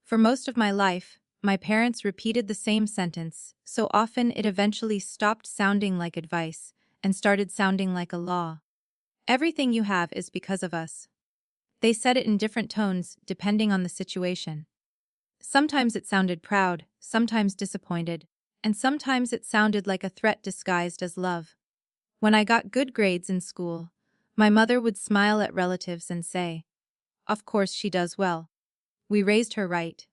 For most of my life, my parents repeated the same sentence, so often it eventually stopped sounding like advice and started sounding like a law. Everything you have is because of us. They said it in different tones depending on the situation. Sometimes it sounded proud, sometimes disappointed, and sometimes it sounded like a threat disguised as love. When I got good grades in school, my mother would smile at relatives and say, "Of course she does well. We raised her right."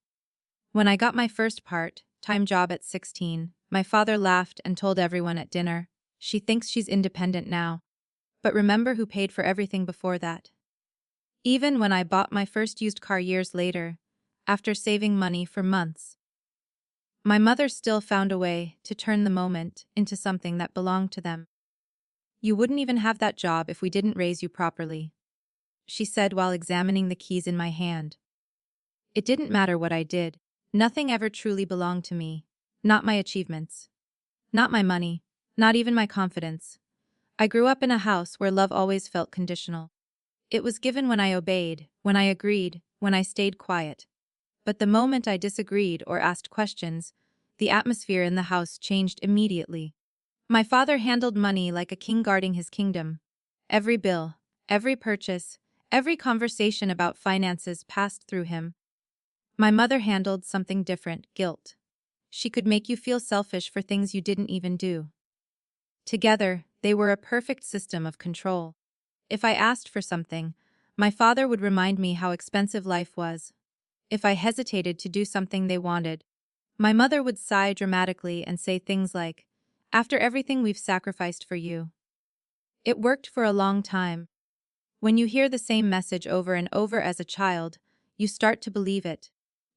When I got my first part-time job at 16, my father laughed and told everyone at dinner, "She thinks she's independent now. But remember who paid for everything before that." Even when I bought my first used car years later, after saving money for months, my mother still found a way to turn the moment into something that belonged to them. "You wouldn't even have that job if we didn't raise you properly," she said while examining the keys in my hand. It didn't matter what I did. Nothing ever truly belonged to me. Not my achievements. Not my money. Not even my confidence. I grew up in a house where love always felt conditional. It was given when I obeyed, when I agreed, when I stayed quiet. But the moment I disagreed or asked questions, the atmosphere in the house changed immediately. My father handled money like a king guarding his kingdom. Every bill, every purchase, every conversation about finances passed through him. My mother handled something different, guilt. She could make you feel selfish for things you didn't even do. Together, they were a perfect system of control. If I asked for something, my father would remind me how expensive life was. If I hesitated to do something they wanted, my mother would sigh dramatically and say things like, "After everything we've sacrificed for you." It worked for a long time. When you hear the same message over and over as a child, you start to believe it.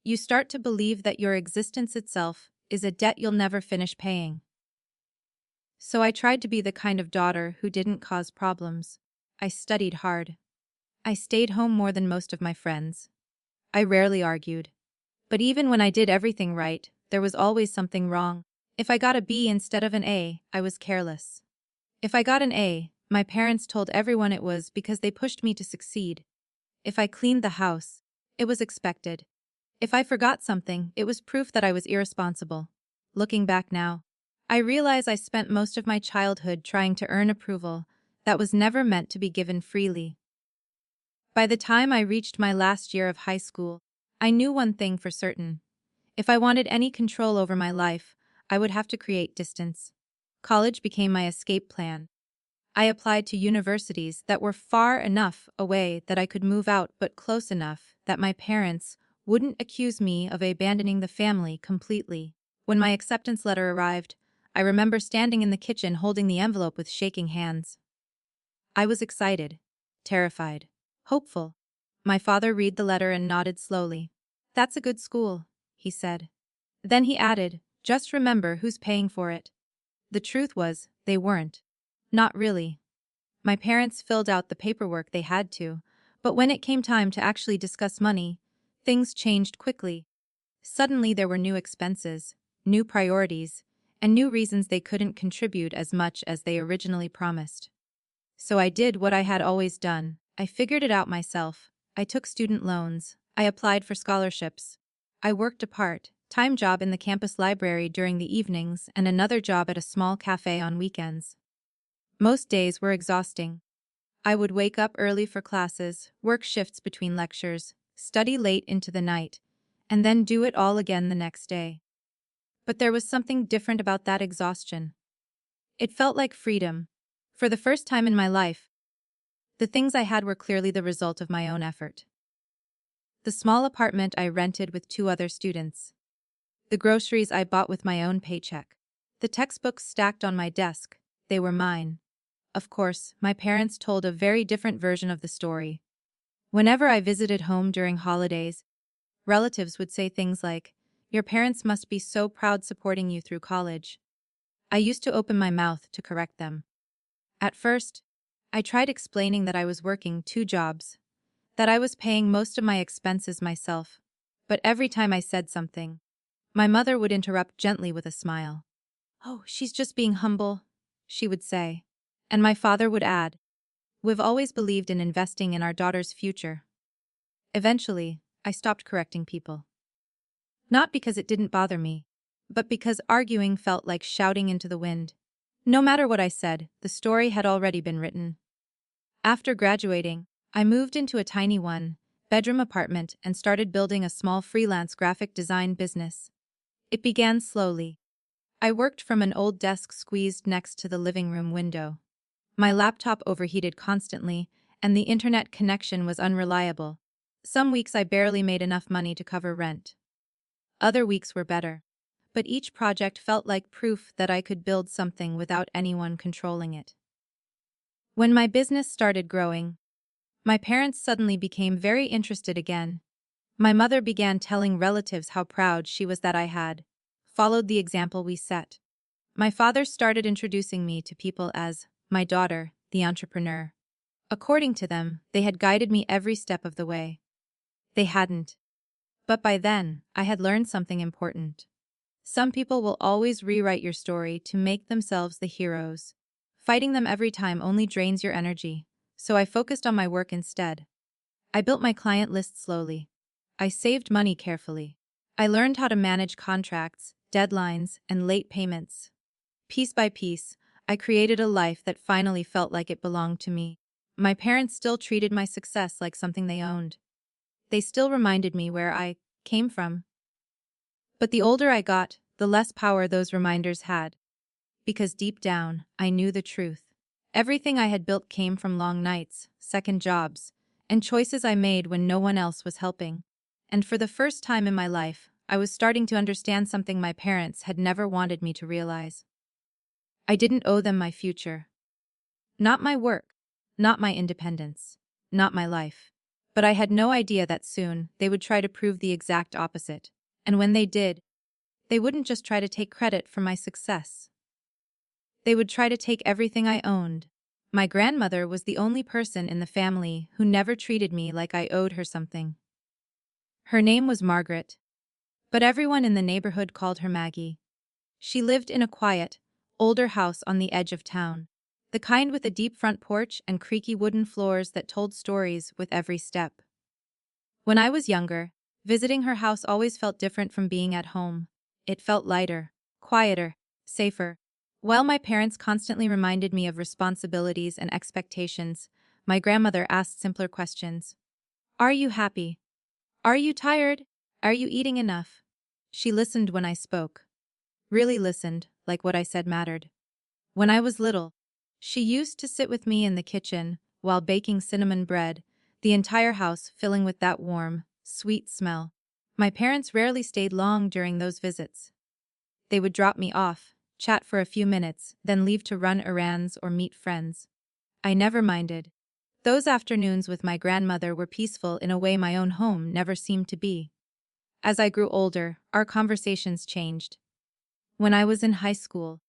You start to believe that your existence itself is a debt you'll never finish paying. So I tried to be the kind of daughter who didn't cause problems. I studied hard. I stayed home more than most of my friends. I rarely argued. But even when I did everything right, there was always something wrong. If I got a B instead of an A, I was careless. If I got an A, my parents told everyone it was because they pushed me to succeed. If I cleaned the house, it was expected. If I forgot something, it was proof that I was irresponsible. Looking back now, I realize I spent most of my childhood trying to earn approval that was never meant to be given freely. By the time I reached my last year of high school, I knew one thing for certain. If I wanted any control over my life, I would have to create distance. College became my escape plan. I applied to universities that were far enough away that I could move out but close enough that my parents wouldn't accuse me of abandoning the family completely. When my acceptance letter arrived, I remember standing in the kitchen holding the envelope with shaking hands. I was excited, terrified, hopeful. My father read the letter and nodded slowly. "That's a good school," he said. Then he added, "Just remember who's paying for it." The truth was, they weren't. Not really. My parents filled out the paperwork they had to, but when it came time to actually discuss money, things changed quickly. Suddenly there were new expenses, new priorities, and new reasons they couldn't contribute as much as they originally promised. So I did what I had always done. I figured it out myself. I took student loans. I applied for scholarships. I worked a part-time job in the campus library during the evenings and another job at a small cafe on weekends. Most days were exhausting. I would wake up early for classes, work shifts between lectures, study late into the night, and then do it all again the next day. But there was something different about that exhaustion. It felt like freedom. For the first time in my life, the things I had were clearly the result of my own effort. The small apartment I rented with 2 other students. The groceries I bought with my own paycheck. The textbooks stacked on my desk, they were mine. Of course, my parents told a very different version of the story. Whenever I visited home during holidays, relatives would say things like, "Your parents must be so proud supporting you through college." I used to open my mouth to correct them. At first, I tried explaining that I was working 2 jobs, that I was paying most of my expenses myself. But every time I said something, my mother would interrupt gently with a smile. "Oh, she's just being humble," she would say. And my father would add, "We've always believed in investing in our daughter's future." Eventually, I stopped correcting people. Not because it didn't bother me, but because arguing felt like shouting into the wind. No matter what I said, the story had already been written. After graduating, I moved into a tiny one-bedroom apartment and started building a small freelance graphic design business. It began slowly. I worked from an old desk squeezed next to the living room window. My laptop overheated constantly, and the internet connection was unreliable. Some weeks I barely made enough money to cover rent. Other weeks were better. But each project felt like proof that I could build something without anyone controlling it. When my business started growing, my parents suddenly became very interested again. My mother began telling relatives how proud she was that I had followed the example we set. My father started introducing me to people as my daughter, the entrepreneur. According to them, they had guided me every step of the way. They hadn't. But by then, I had learned something important. Some people will always rewrite your story to make themselves the heroes. Fighting them every time only drains your energy, so I focused on my work instead. I built my client list slowly. I saved money carefully. I learned how to manage contracts, deadlines, and late payments. Piece by piece, I created a life that finally felt like it belonged to me. My parents still treated my success like something they owned. They still reminded me where I came from. But the older I got, the less power those reminders had. Because deep down, I knew the truth. Everything I had built came from long nights, second jobs, and choices I made when no one else was helping. And for the first time in my life, I was starting to understand something my parents had never wanted me to realize. I didn't owe them my future. Not my work, not my independence, not my life. But I had no idea that soon they would try to prove the exact opposite. And when they did, they wouldn't just try to take credit for my success. They would try to take everything I owned. My grandmother was the only person in the family who never treated me like I owed her something. Her name was Margaret, but everyone in the neighborhood called her Maggie. She lived in a quiet, older house on the edge of town, the kind with a deep front porch and creaky wooden floors that told stories with every step. When I was younger, visiting her house always felt different from being at home. It felt lighter, quieter, safer. While my parents constantly reminded me of responsibilities and expectations, my grandmother asked simpler questions. Are you happy? Are you tired? Are you eating enough? She listened when I spoke. Really listened, like what I said mattered. When I was little, she used to sit with me in the kitchen while baking cinnamon bread, the entire house filling with that warm, sweet smell. My parents rarely stayed long during those visits. They would drop me off, chat for a few minutes, then leave to run errands or meet friends. I never minded. Those afternoons with my grandmother were peaceful in a way my own home never seemed to be. As I grew older, our conversations changed. When I was in high school,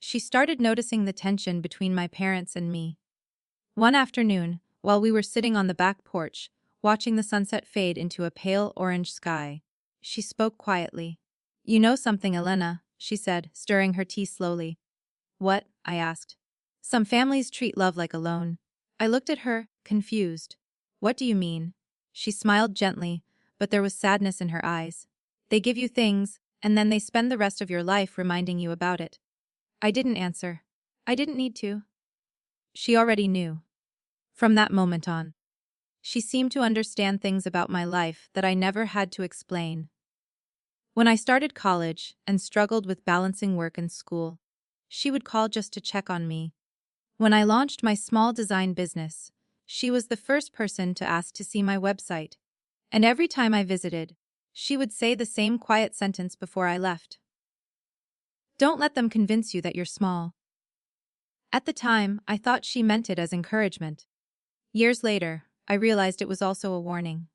she started noticing the tension between my parents and me. One afternoon, while we were sitting on the back porch, watching the sunset fade into a pale orange sky, she spoke quietly. You know something, Elena, she said, stirring her tea slowly. What? I asked. Some families treat love like a loan. I looked at her, confused. What do you mean? She smiled gently, but there was sadness in her eyes. They give you things, and then they spend the rest of your life reminding you about it. I didn't answer. I didn't need to. She already knew. From that moment on, she seemed to understand things about my life that I never had to explain. When I started college and struggled with balancing work and school, she would call just to check on me. When I launched my small design business, she was the first person to ask to see my website. And every time I visited, she would say the same quiet sentence before I left. Don't let them convince you that you're small. At the time, I thought she meant it as encouragement. Years later, I realized it was also a warning.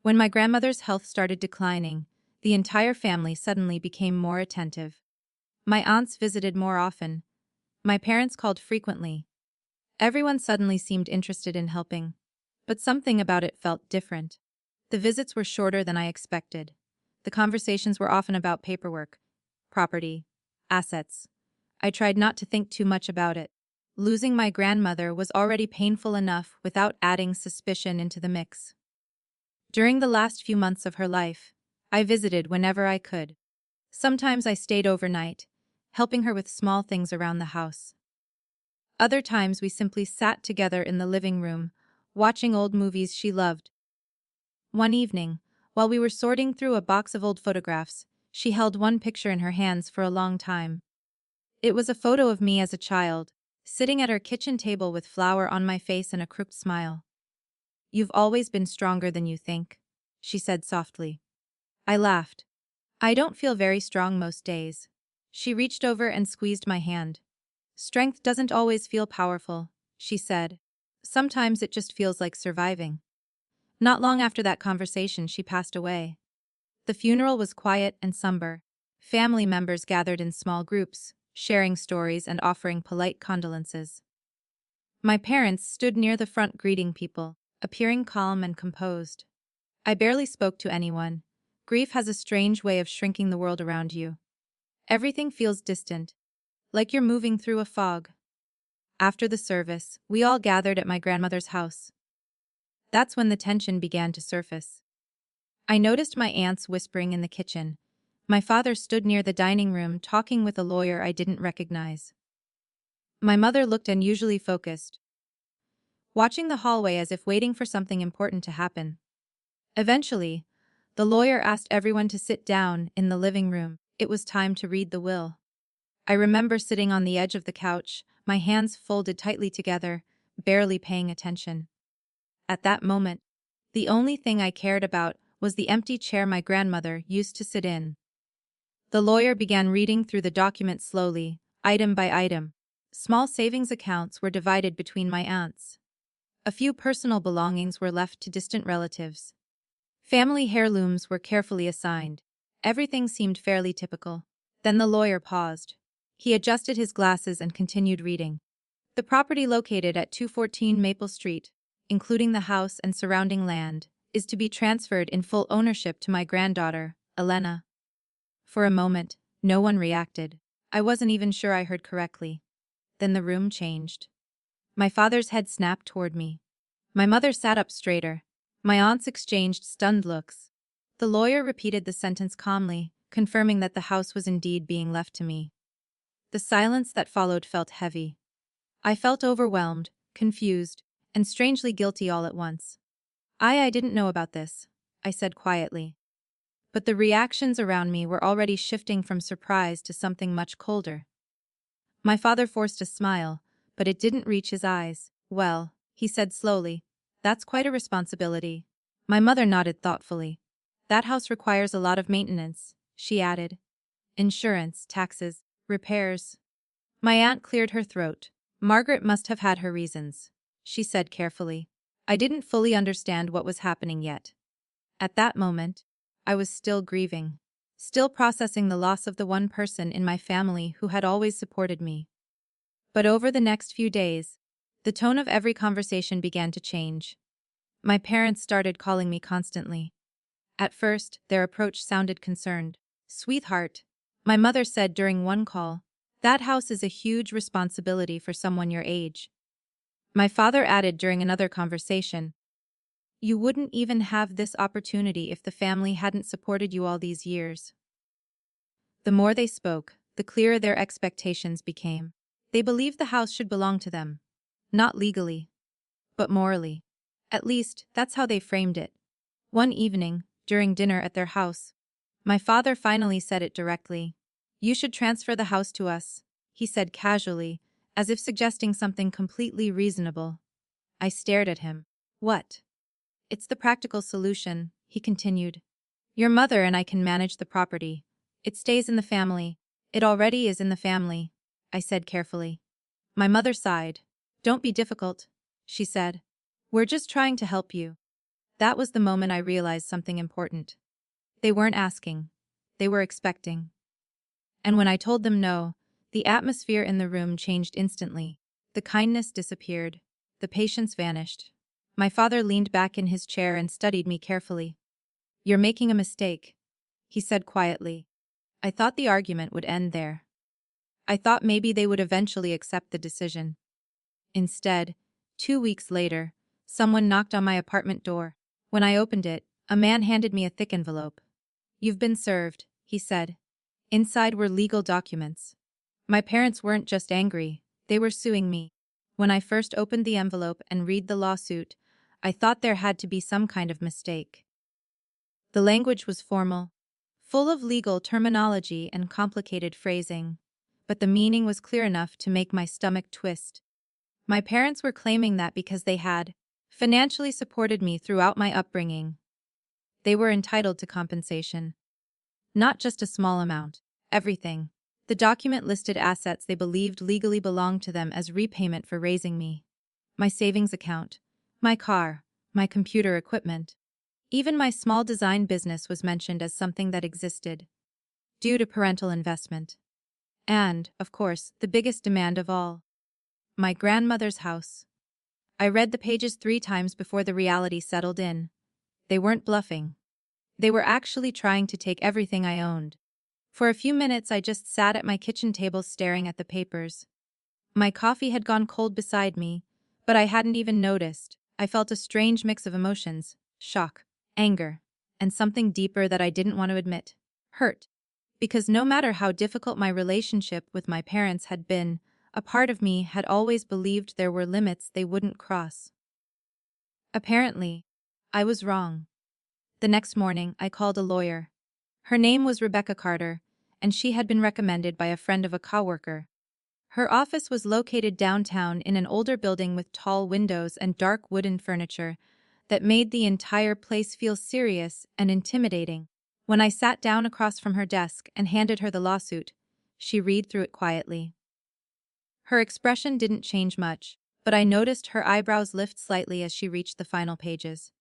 When my grandmother's health started declining, the entire family suddenly became more attentive. My aunts visited more often. My parents called frequently. Everyone suddenly seemed interested in helping. But something about it felt different. The visits were shorter than I expected. The conversations were often about paperwork, property, assets. I tried not to think too much about it. Losing my grandmother was already painful enough without adding suspicion into the mix. During the last few months of her life, I visited whenever I could. Sometimes I stayed overnight, helping her with small things around the house. Other times we simply sat together in the living room, watching old movies she loved. One evening, while we were sorting through a box of old photographs, she held one picture in her hands for a long time. It was a photo of me as a child, sitting at her kitchen table with flour on my face and a crooked smile. "You've always been stronger than you think," she said softly. I laughed. "I don't feel very strong most days." She reached over and squeezed my hand. "Strength doesn't always feel powerful," she said. "Sometimes it just feels like surviving." Not long after that conversation, she passed away. The funeral was quiet and somber. Family members gathered in small groups, sharing stories and offering polite condolences. My parents stood near the front greeting people, appearing calm and composed. I barely spoke to anyone. Grief has a strange way of shrinking the world around you. Everything feels distant, like you're moving through a fog. After the service, we all gathered at my grandmother's house. That's when the tension began to surface. I noticed my aunts whispering in the kitchen. My father stood near the dining room talking with a lawyer I didn't recognize. My mother looked unusually focused, watching the hallway as if waiting for something important to happen. Eventually, the lawyer asked everyone to sit down in the living room. It was time to read the will. I remember sitting on the edge of the couch, my hands folded tightly together, barely paying attention. At that moment, the only thing I cared about was the empty chair my grandmother used to sit in. The lawyer began reading through the document slowly, item by item. Small savings accounts were divided between my aunts. A few personal belongings were left to distant relatives. Family heirlooms were carefully assigned. Everything seemed fairly typical. Then the lawyer paused. He adjusted his glasses and continued reading. "The property located at 214 Maple Street, including the house and surrounding land, is to be transferred in full ownership to my granddaughter, Elena." For a moment, no one reacted. I wasn't even sure I heard correctly. Then the room changed. My father's head snapped toward me. My mother sat up straighter. My aunts exchanged stunned looks. The lawyer repeated the sentence calmly, confirming that the house was indeed being left to me. The silence that followed felt heavy. I felt overwhelmed, confused, and strangely guilty all at once. I didn't know about this," I said quietly. But the reactions around me were already shifting from surprise to something much colder. My father forced a smile, but it didn't reach his eyes. "Well," he said slowly, "that's quite a responsibility." My mother nodded thoughtfully. "That house requires a lot of maintenance," she added. "Insurance, taxes, repairs." My aunt cleared her throat. "Margaret must have had her reasons," she said carefully. I didn't fully understand what was happening yet. At that moment, I was still grieving, still processing the loss of the one person in my family who had always supported me. But over the next few days, the tone of every conversation began to change. My parents started calling me constantly. At first, their approach sounded concerned. "Sweetheart," my mother said during one call, "that house is a huge responsibility for someone your age." My father added during another conversation, "You wouldn't even have this opportunity if the family hadn't supported you all these years." The more they spoke, the clearer their expectations became. They believed the house should belong to them. Not legally, but morally. At least, that's how they framed it. One evening, during dinner at their house, my father finally said it directly. "You should transfer the house to us," he said casually, as if suggesting something completely reasonable. I stared at him. "What?" "It's the practical solution," he continued. "Your mother and I can manage the property. It stays in the family. It already is in the family," I said carefully. My mother sighed. "Don't be difficult," she said. "We're just trying to help you." That was the moment I realized something important. They weren't asking. They were expecting. And when I told them no, the atmosphere in the room changed instantly. The kindness disappeared. The patience vanished. My father leaned back in his chair and studied me carefully. "You're making a mistake," he said quietly. I thought the argument would end there. I thought maybe they would eventually accept the decision. Instead, 2 weeks later, someone knocked on my apartment door. When I opened it, a man handed me a thick envelope. "You've been served," he said. Inside were legal documents. My parents weren't just angry, they were suing me. When I first opened the envelope and read the lawsuit, I thought there had to be some kind of mistake. The language was formal, full of legal terminology and complicated phrasing, but the meaning was clear enough to make my stomach twist. My parents were claiming that because they had financially supported me throughout my upbringing, they were entitled to compensation. Not just a small amount, everything. The document listed assets they believed legally belonged to them as repayment for raising me. My savings account, my car, my computer equipment. Even my small design business was mentioned as something that existed, due to parental investment. And, of course, the biggest demand of all, my grandmother's house. I read the pages 3 times before the reality settled in. They weren't bluffing. They were actually trying to take everything I owned. For a few minutes I just sat at my kitchen table staring at the papers. My coffee had gone cold beside me, but I hadn't even noticed. I felt a strange mix of emotions: shock, anger, and something deeper that I didn't want to admit: hurt. Because no matter how difficult my relationship with my parents had been, a part of me had always believed there were limits they wouldn't cross. Apparently, I was wrong. The next morning, I called a lawyer. Her name was Rebecca Carter, and she had been recommended by a friend of a coworker. Her office was located downtown in an older building with tall windows and dark wooden furniture that made the entire place feel serious and intimidating. When I sat down across from her desk and handed her the lawsuit, she read through it quietly. Her expression didn't change much, but I noticed her eyebrows lift slightly as she reached the final pages.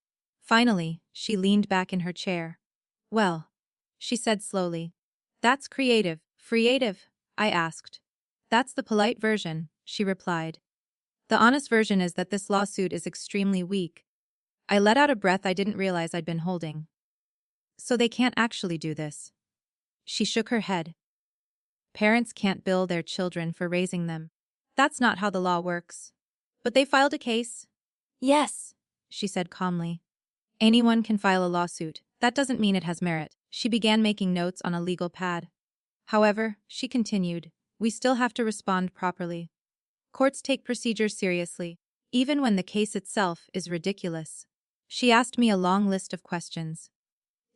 Finally, she leaned back in her chair. "Well," she said slowly. "That's creative." "Creative?" I asked. "That's the polite version," she replied. "The honest version is that this lawsuit is extremely weak." I let out a breath I didn't realize I'd been holding. "So they can't actually do this?" She shook her head. "Parents can't bill their children for raising them. That's not how the law works." "But they filed a case?" "Yes," she said calmly. "Anyone can file a lawsuit. That doesn't mean it has merit." She began making notes on a legal pad. "However," she continued, "we still have to respond properly. Courts take procedure seriously, even when the case itself is ridiculous." She asked me a long list of questions.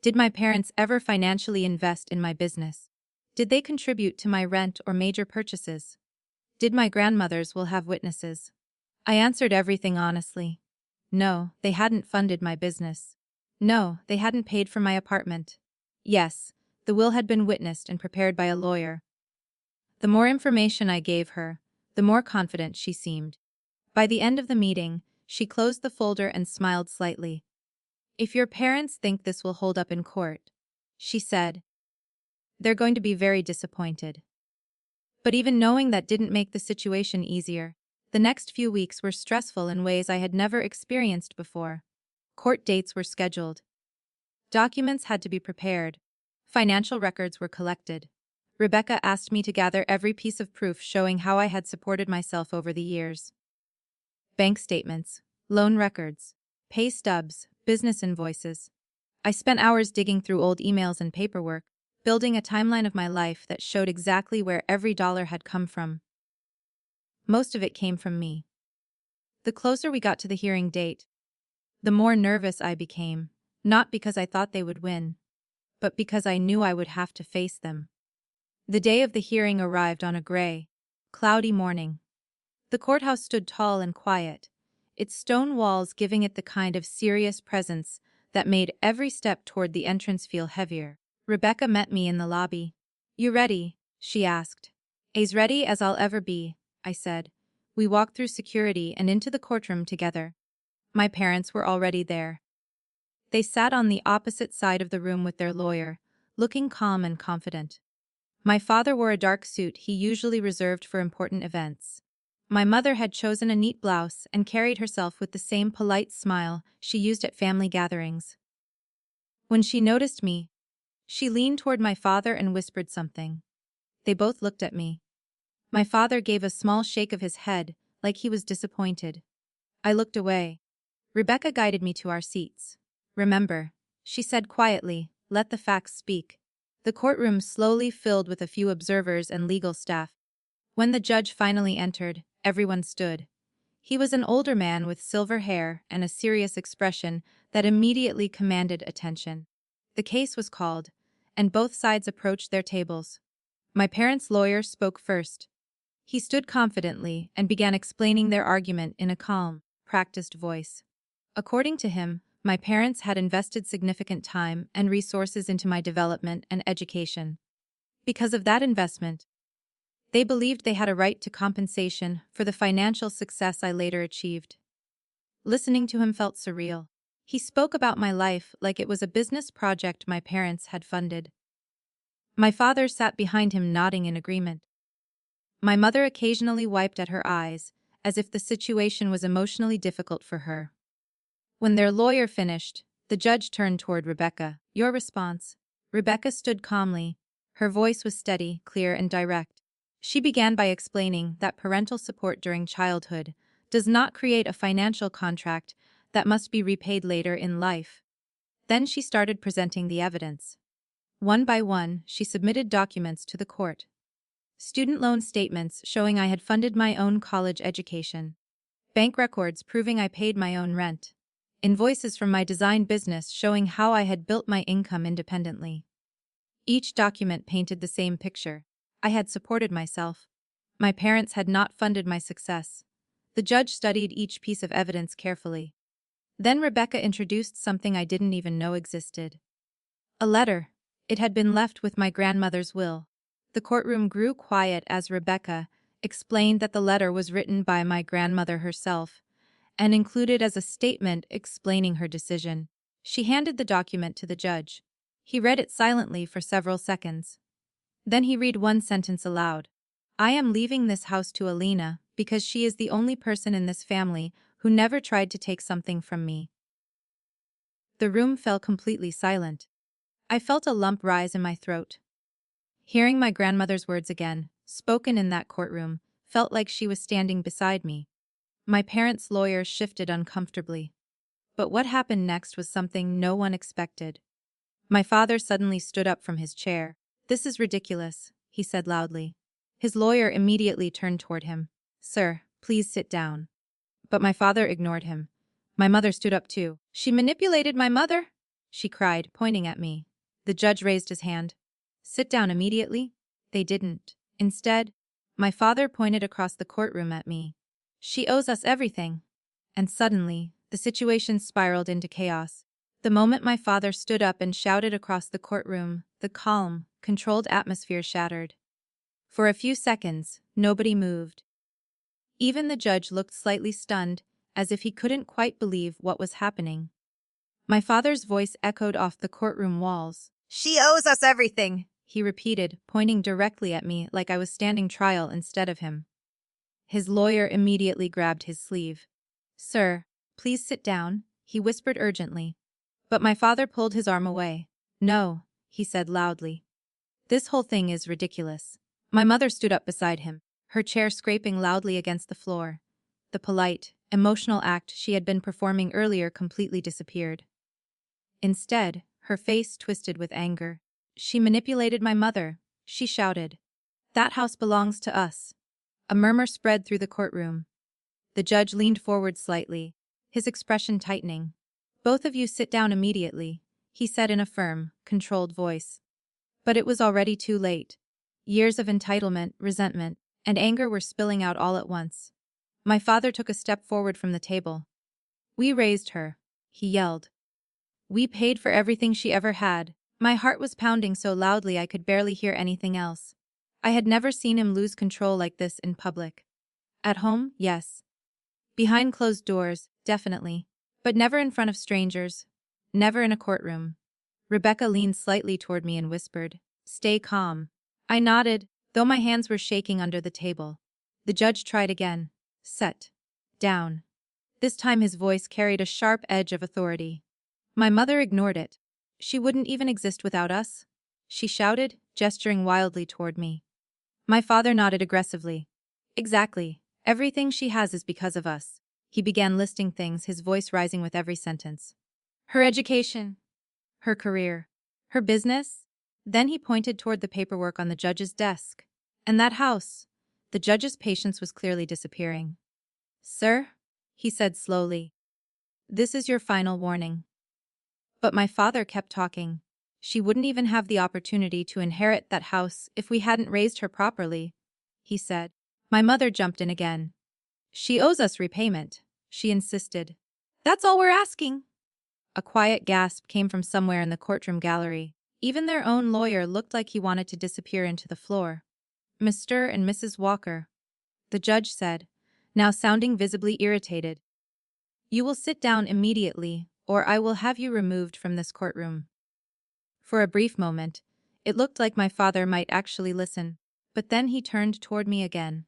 Did my parents ever financially invest in my business? Did they contribute to my rent or major purchases? Did my grandmothers will have witnesses? I answered everything honestly. No, they hadn't funded my business. No, they hadn't paid for my apartment. Yes, the will had been witnessed and prepared by a lawyer. The more information I gave her, the more confident she seemed. By the end of the meeting, she closed the folder and smiled slightly. "If your parents think this will hold up in court," she said, "they're going to be very disappointed." But even knowing that didn't make the situation easier. The next few weeks were stressful in ways I had never experienced before. Court dates were scheduled. Documents had to be prepared. Financial records were collected. Rebecca asked me to gather every piece of proof showing how I had supported myself over the years. Bank statements, loan records, pay stubs, business invoices. I spent hours digging through old emails and paperwork, building a timeline of my life that showed exactly where every dollar had come from. Most of it came from me. The closer we got to the hearing date, the more nervous I became, not because I thought they would win, but because I knew I would have to face them. The day of the hearing arrived on a gray, cloudy morning. The courthouse stood tall and quiet, its stone walls giving it the kind of serious presence that made every step toward the entrance feel heavier. Rebecca met me in the lobby. "You ready?" she asked. "As ready as I'll ever be," I said. We walked through security and into the courtroom together. My parents were already there. They sat on the opposite side of the room with their lawyer, looking calm and confident. My father wore a dark suit he usually reserved for important events. My mother had chosen a neat blouse and carried herself with the same polite smile she used at family gatherings. When she noticed me, she leaned toward my father and whispered something. They both looked at me. My father gave a small shake of his head, like he was disappointed. I looked away. Rebecca guided me to our seats. "Remember," she said quietly, let the facts speak. The courtroom slowly filled with a few observers and legal staff. When the judge finally entered, everyone stood. He was an older man with silver hair and a serious expression that immediately commanded attention. The case was called, and both sides approached their tables. My parents' lawyer spoke first. He stood confidently and began explaining their argument in a calm, practiced voice. According to him, my parents had invested significant time and resources into my development and education. Because of that investment, they believed they had a right to compensation for the financial success I later achieved. Listening to him felt surreal. He spoke about my life like it was a business project my parents had funded. My father sat behind him nodding in agreement. My mother occasionally wiped at her eyes, as if the situation was emotionally difficult for her. When their lawyer finished, the judge turned toward Rebecca. Your response? Rebecca stood calmly. Her voice was steady, clear, and direct. She began by explaining that parental support during childhood does not create a financial contract that must be repaid later in life. Then she started presenting the evidence. One by one, she submitted documents to the court. Student loan statements showing I had funded my own college education. Bank records proving I paid my own rent. Invoices from my design business showing how I had built my income independently. Each document painted the same picture. I had supported myself. My parents had not funded my success. The judge studied each piece of evidence carefully. Then Rebecca introduced something I didn't even know existed. A letter. It had been left with my grandmother's will. The courtroom grew quiet as Rebecca explained that the letter was written by my grandmother herself and included as a statement explaining her decision. She handed the document to the judge. He read it silently for several seconds. Then he read one sentence aloud. I am leaving this house to Alina because she is the only person in this family who never tried to take something from me. The room fell completely silent. I felt a lump rise in my throat. Hearing my grandmother's words again, spoken in that courtroom, felt like she was standing beside me. My parents' lawyer shifted uncomfortably. But what happened next was something no one expected. My father suddenly stood up from his chair. This is ridiculous, he said loudly. His lawyer immediately turned toward him. Sir, please sit down. But my father ignored him. My mother stood up too. She manipulated my mother? She cried, pointing at me. The judge raised his hand. Sit down immediately? They didn't. Instead, my father pointed across the courtroom at me. She owes us everything. And suddenly, the situation spiraled into chaos. The moment my father stood up and shouted across the courtroom, the calm, controlled atmosphere shattered. For a few seconds, nobody moved. Even the judge looked slightly stunned, as if he couldn't quite believe what was happening. My father's voice echoed off the courtroom walls. She owes us everything, he repeated, pointing directly at me like I was standing trial instead of him. His lawyer immediately grabbed his sleeve. Sir, please sit down, he whispered urgently. But my father pulled his arm away. No, he said loudly. This whole thing is ridiculous. My mother stood up beside him, her chair scraping loudly against the floor. The polite, emotional act she had been performing earlier completely disappeared. Instead, her face twisted with anger. She manipulated my mother, she shouted. That house belongs to us. A murmur spread through the courtroom. The judge leaned forward slightly, his expression tightening. Both of you sit down immediately, he said in a firm, controlled voice. But it was already too late. Years of entitlement, resentment, and anger were spilling out all at once. My father took a step forward from the table. We raised her, he yelled. We paid for everything she ever had. My heart was pounding so loudly I could barely hear anything else. I had never seen him lose control like this in public. At home, yes. Behind closed doors, definitely. But never in front of strangers. Never in a courtroom. Rebecca leaned slightly toward me and whispered, Stay calm. I nodded, though my hands were shaking under the table. The judge tried again. Sit down. This time his voice carried a sharp edge of authority. My mother ignored it. She wouldn't even exist without us, she shouted, gesturing wildly toward me. My father nodded aggressively. Exactly. Everything she has is because of us. He began listing things, his voice rising with every sentence. Her education. Her career. Her business? Then he pointed toward the paperwork on the judge's desk. And that house. The judge's patience was clearly disappearing. Sir? He said slowly. This is your final warning. But my father kept talking. She wouldn't even have the opportunity to inherit that house if we hadn't raised her properly, he said. My mother jumped in again. She owes us repayment, she insisted. That's all we're asking. A quiet gasp came from somewhere in the courtroom gallery. Even their own lawyer looked like he wanted to disappear into the floor. Mr. and Mrs. Walker, the judge said, now sounding visibly irritated. You will sit down immediately, or I will have you removed from this courtroom. For a brief moment, it looked like my father might actually listen, but then he turned toward me again.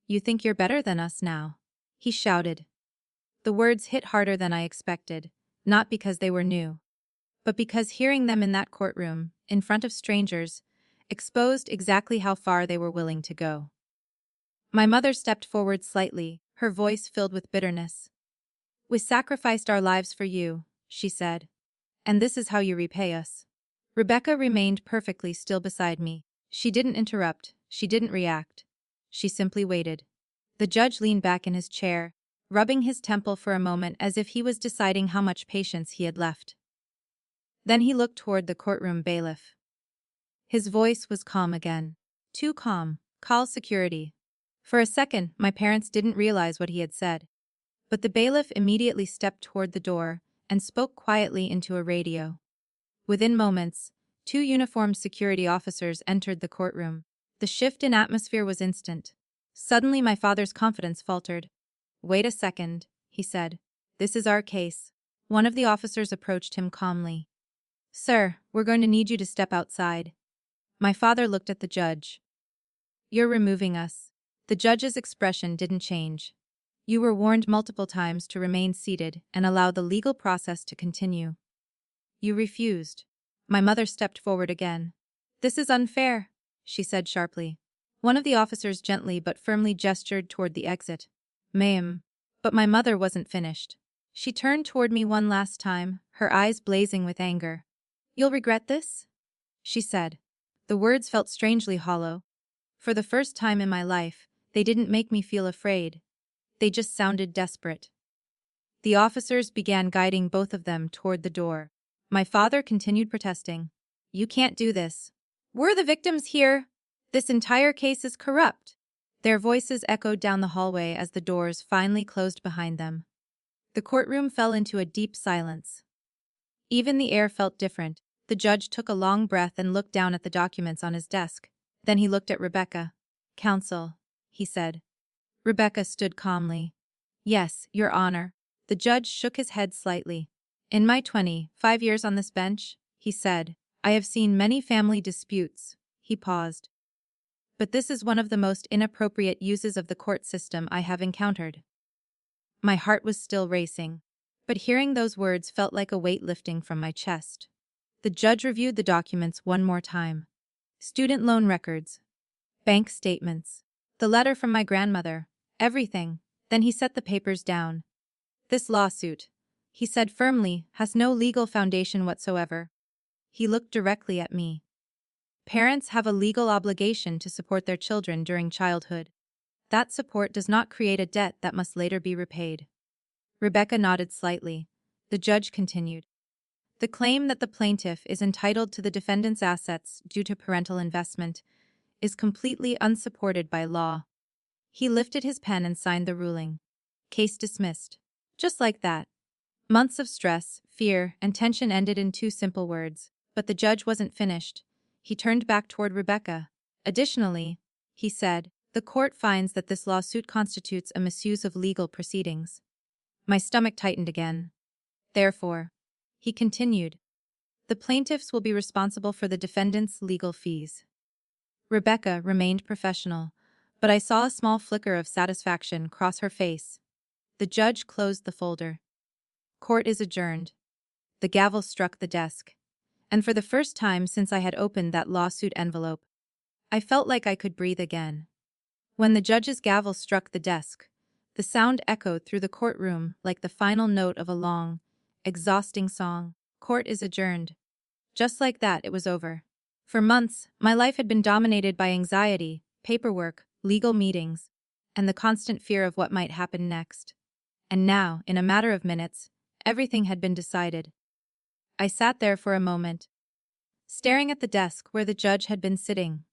You think you're better than us now? He shouted. The words hit harder than I expected, not because they were new, but because hearing them in that courtroom, in front of strangers, exposed exactly how far they were willing to go. My mother stepped forward slightly, her voice filled with bitterness. We sacrificed our lives for you, she said. And this is how you repay us. Rebecca remained perfectly still beside me. She didn't interrupt, she didn't react. She simply waited. The judge leaned back in his chair, rubbing his temple for a moment as if he was deciding how much patience he had left. Then he looked toward the courtroom bailiff. His voice was calm again. Too calm. Call security. For a second, my parents didn't realize what he had said. But the bailiff immediately stepped toward the door and spoke quietly into a radio. Within moments, 2 uniformed security officers entered the courtroom. The shift in atmosphere was instant. Suddenly my father's confidence faltered. Wait a second, he said. This is our case. One of the officers approached him calmly. Sir, we're going to need you to step outside. My father looked at the judge. You're removing us. The judge's expression didn't change. You were warned multiple times to remain seated and allow the legal process to continue. You refused. My mother stepped forward again. This is unfair, she said sharply. One of the officers gently but firmly gestured toward the exit. Ma'am. But my mother wasn't finished. She turned toward me one last time, her eyes blazing with anger. You'll regret this? She said. The words felt strangely hollow. For the first time in my life, they didn't make me feel afraid. They just sounded desperate. The officers began guiding both of them toward the door. My father continued protesting. You can't do this. We're the victims here. This entire case is corrupt. Their voices echoed down the hallway as the doors finally closed behind them. The courtroom fell into a deep silence. Even the air felt different. The judge took a long breath and looked down at the documents on his desk. Then he looked at Rebecca. Counsel, he said. Rebecca stood calmly. Yes, Your Honor. The judge shook his head slightly. In my 25 years on this bench, he said, I have seen many family disputes. He paused. But this is one of the most inappropriate uses of the court system I have encountered. My heart was still racing, but hearing those words felt like a weight lifting from my chest. The judge reviewed the documents one more time. Student loan records, bank statements, the letter from my grandmother, everything. Then he set the papers down. This lawsuit, he said firmly, has no legal foundation whatsoever. He looked directly at me. Parents have a legal obligation to support their children during childhood. That support does not create a debt that must later be repaid. Rebecca nodded slightly. The judge continued. The claim that the plaintiff is entitled to the defendant's assets due to parental investment is completely unsupported by law. He lifted his pen and signed the ruling. Case dismissed. Just like that. Months of stress, fear, and tension ended in 2 simple words. But the judge wasn't finished. He turned back toward Rebecca. Additionally, he said, the court finds that this lawsuit constitutes a misuse of legal proceedings. My stomach tightened again. Therefore, he continued, the plaintiffs will be responsible for the defendant's legal fees. Rebecca remained professional, but I saw a small flicker of satisfaction cross her face. The judge closed the folder. Court is adjourned. The gavel struck the desk. And for the first time since I had opened that lawsuit envelope, I felt like I could breathe again. When the judge's gavel struck the desk, the sound echoed through the courtroom like the final note of a long, exhausting song. Court is adjourned. Just like that, it was over. For months, my life had been dominated by anxiety, paperwork, legal meetings, and the constant fear of what might happen next. And now, in a matter of minutes, everything had been decided. I sat there for a moment, staring at the desk where the judge had been sitting.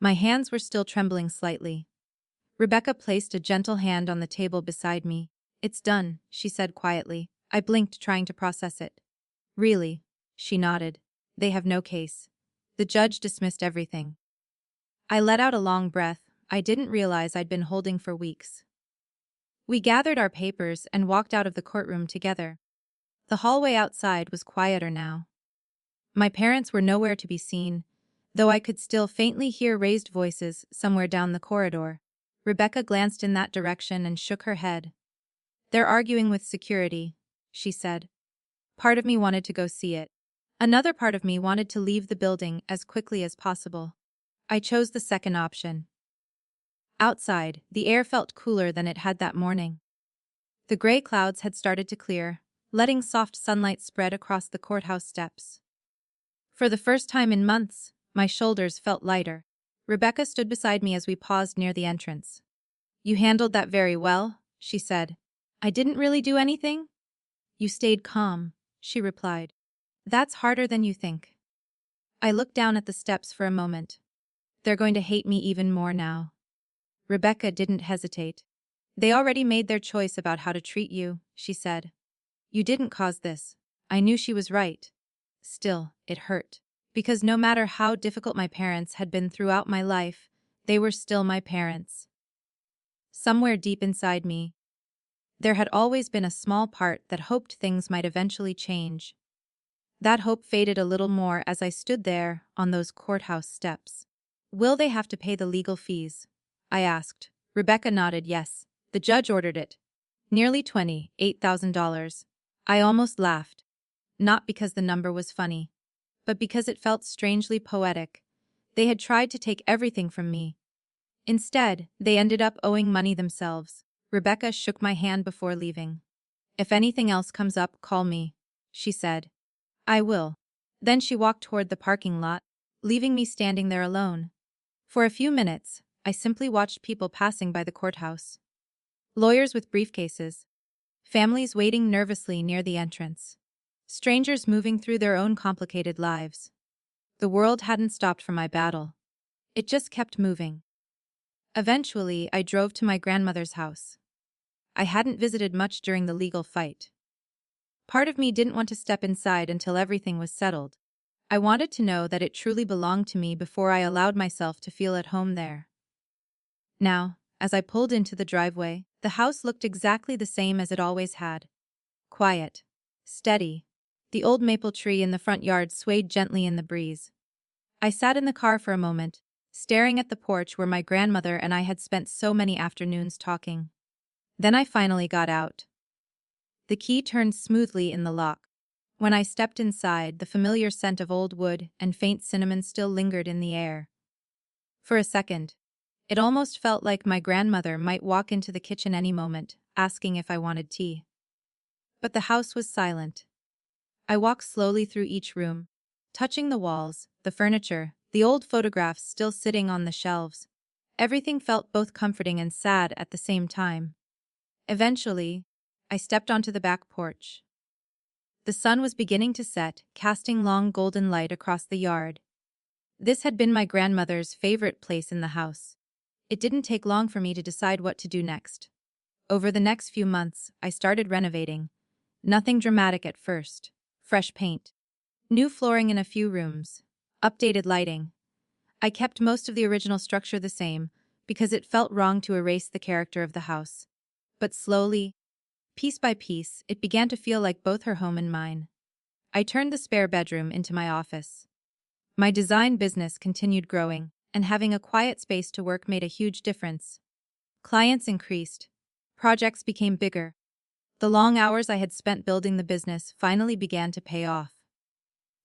My hands were still trembling slightly. Rebecca placed a gentle hand on the table beside me. "It's done," she said quietly. I blinked, trying to process it. "Really?" She nodded. "They have no case. The judge dismissed everything." I let out a long breath I didn't realize I'd been holding for weeks. We gathered our papers and walked out of the courtroom together. The hallway outside was quieter now. My parents were nowhere to be seen, though I could still faintly hear raised voices somewhere down the corridor. Rebecca glanced in that direction and shook her head. "They're arguing with security," she said. Part of me wanted to go see it. Another part of me wanted to leave the building as quickly as possible. I chose the second option. Outside, the air felt cooler than it had that morning. The gray clouds had started to clear, letting soft sunlight spread across the courthouse steps. For the first time in months, my shoulders felt lighter. Rebecca stood beside me as we paused near the entrance. "You handled that very well," she said. "I didn't really do anything?" "You stayed calm," she replied. "That's harder than you think." I looked down at the steps for a moment. "They're going to hate me even more now." Rebecca didn't hesitate. "They already made their choice about how to treat you," she said. "You didn't cause this." I knew she was right. Still, it hurt. Because no matter how difficult my parents had been throughout my life, they were still my parents. Somewhere deep inside me, there had always been a small part that hoped things might eventually change. That hope faded a little more as I stood there on those courthouse steps. "Will they have to pay the legal fees?" I asked. Rebecca nodded yes. The judge ordered it. Nearly $28,000. I almost laughed. Not because the number was funny, but because it felt strangely poetic. They had tried to take everything from me. Instead, they ended up owing money themselves. Rebecca shook my hand before leaving. "If anything else comes up, call me," she said. "I will." Then she walked toward the parking lot, leaving me standing there alone. For a few minutes, I simply watched people passing by the courthouse. Lawyers with briefcases. Families waiting nervously near the entrance. Strangers moving through their own complicated lives. The world hadn't stopped for my battle. It just kept moving. Eventually, I drove to my grandmother's house. I hadn't visited much during the legal fight. Part of me didn't want to step inside until everything was settled. I wanted to know that it truly belonged to me before I allowed myself to feel at home there. Now, as I pulled into the driveway, the house looked exactly the same as it always had. Quiet. Steady. The old maple tree in the front yard swayed gently in the breeze. I sat in the car for a moment, staring at the porch where my grandmother and I had spent so many afternoons talking. Then I finally got out. The key turned smoothly in the lock. When I stepped inside, the familiar scent of old wood and faint cinnamon still lingered in the air. For a second, it almost felt like my grandmother might walk into the kitchen any moment, asking if I wanted tea. But the house was silent. I walked slowly through each room, touching the walls, the furniture, the old photographs still sitting on the shelves. Everything felt both comforting and sad at the same time. Eventually, I stepped onto the back porch. The sun was beginning to set, casting long golden light across the yard. This had been my grandmother's favorite place in the house. It didn't take long for me to decide what to do next. Over the next few months, I started renovating. Nothing dramatic at first. Fresh paint. New flooring in a few rooms. Updated lighting. I kept most of the original structure the same, because it felt wrong to erase the character of the house. But slowly, piece by piece, it began to feel like both her home and mine. I turned the spare bedroom into my office. My design business continued growing, and having a quiet space to work made a huge difference. Clients increased. Projects became bigger. The long hours I had spent building the business finally began to pay off.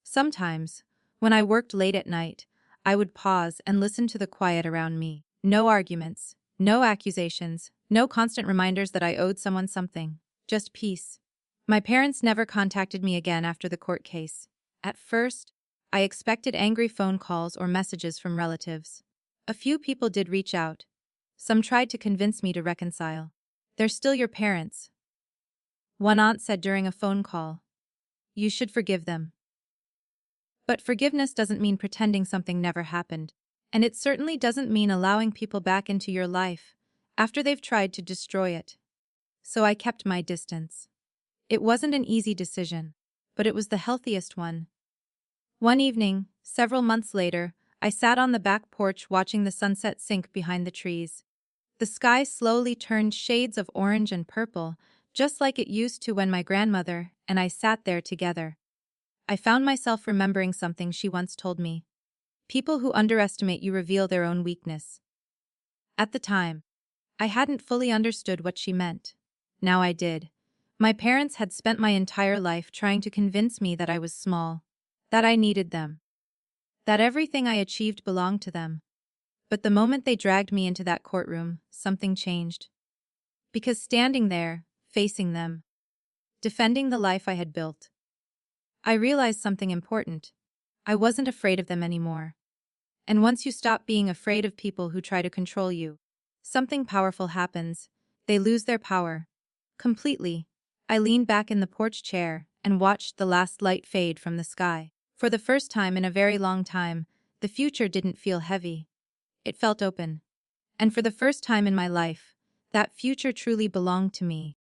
Sometimes, when I worked late at night, I would pause and listen to the quiet around me. No arguments, no accusations, no constant reminders that I owed someone something. Just peace. My parents never contacted me again after the court case. At first, I expected angry phone calls or messages from relatives. A few people did reach out. Some tried to convince me to reconcile. They're still your parents. One aunt said during a phone call. You should forgive them. But forgiveness doesn't mean pretending something never happened. And it certainly doesn't mean allowing people back into your life after they've tried to destroy it. So I kept my distance. It wasn't an easy decision, but it was the healthiest one. One evening, several months later, I sat on the back porch watching the sunset sink behind the trees. The sky slowly turned shades of orange and purple, just like it used to when my grandmother and I sat there together. I found myself remembering something she once told me. People who underestimate you reveal their own weakness. At the time, I hadn't fully understood what she meant. Now I did. My parents had spent my entire life trying to convince me that I was small, that I needed them, that everything I achieved belonged to them. But the moment they dragged me into that courtroom, something changed. Because standing there, facing them, defending the life I had built, I realized something important. I wasn't afraid of them anymore. And once you stop being afraid of people who try to control you, something powerful happens. They lose their power. Completely. I leaned back in the porch chair and watched the last light fade from the sky. For the first time in a very long time, the future didn't feel heavy. It felt open. And for the first time in my life, that future truly belonged to me.